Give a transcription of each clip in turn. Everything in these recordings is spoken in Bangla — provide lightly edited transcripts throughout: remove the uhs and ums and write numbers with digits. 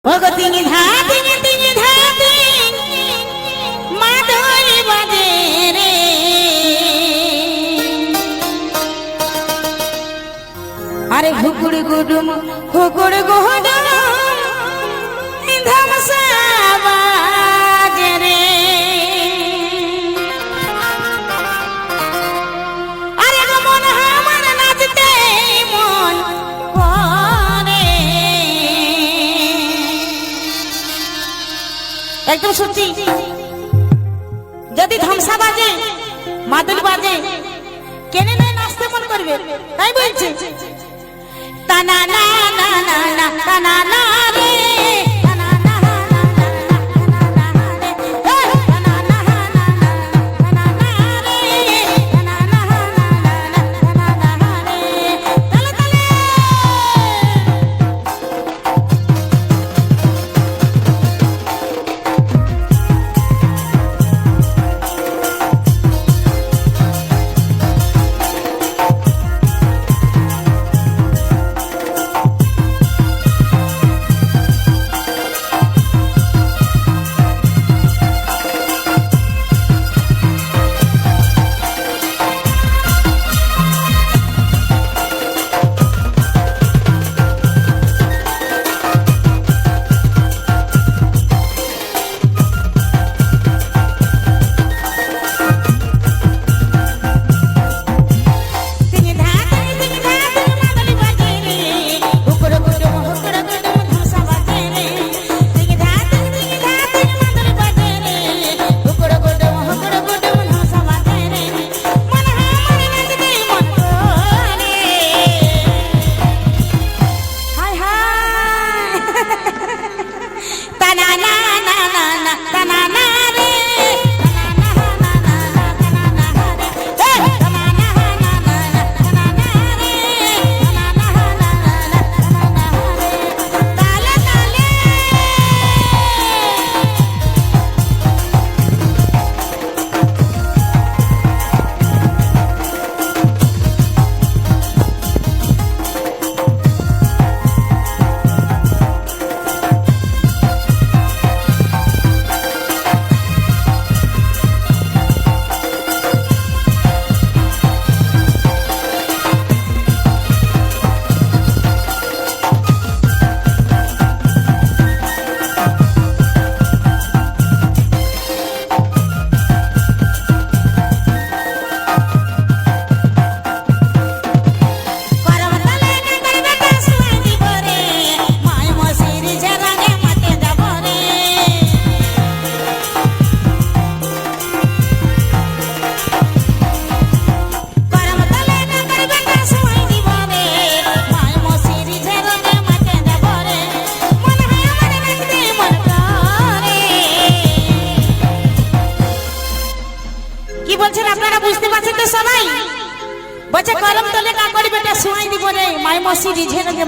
ওগো তিনি ধাতি মাদুরি বাজে রে আরে ঘুকুড় গুডুম ধামসা বাজে রে আরে গো মন আমার নাচতে মন করে একদম সত্যি যদি ধামসা বাজে মাদুর বাজে কেনে নাই নাচতে মন করবে তাই বলছে তানা না না না না তানা না রে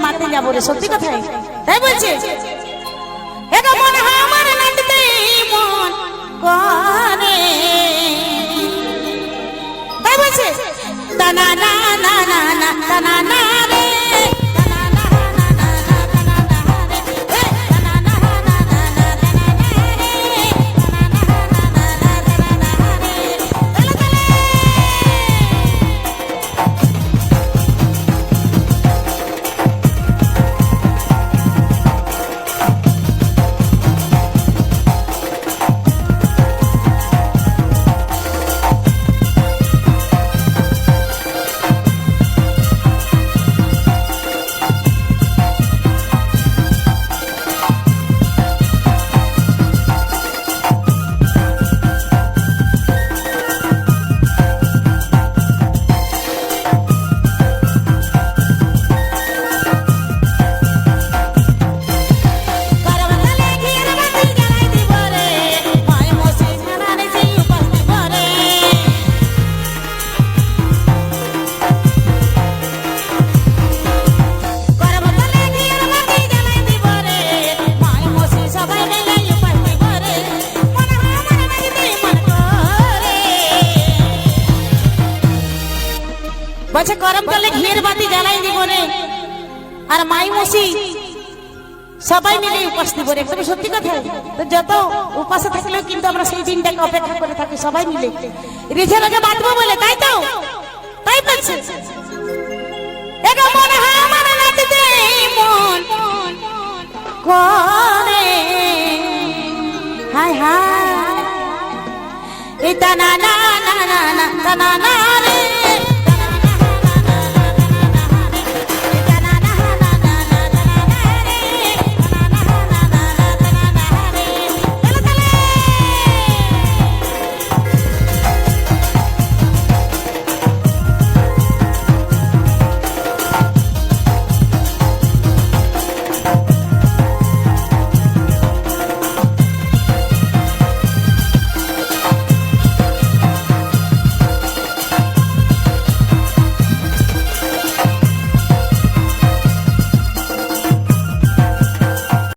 মারতে যাবো রে সত্যি কথাই তাই বলছে এটা মনে হয় আমার নাচতে মন করে তাই বলছে তানা না না না না তানা না রে বলছে গরম জলে ঘিয়ের বাতি জ্বালাই দিব রে আর মাই মসি সবাই মিলে উপাস দিব একদম সত্যি কথা। তো যত উপাসে থাকলেও কিন্তু আমরা সেই দিনটাকে অপেক্ষা করে থাকি সবাই মিলে রিঝে রোজে বাঁধবো বলে, তাই তো? তাই বলছে এগো মন আমার নাচতে মন করে হায় হায় এই তা না না না না না না না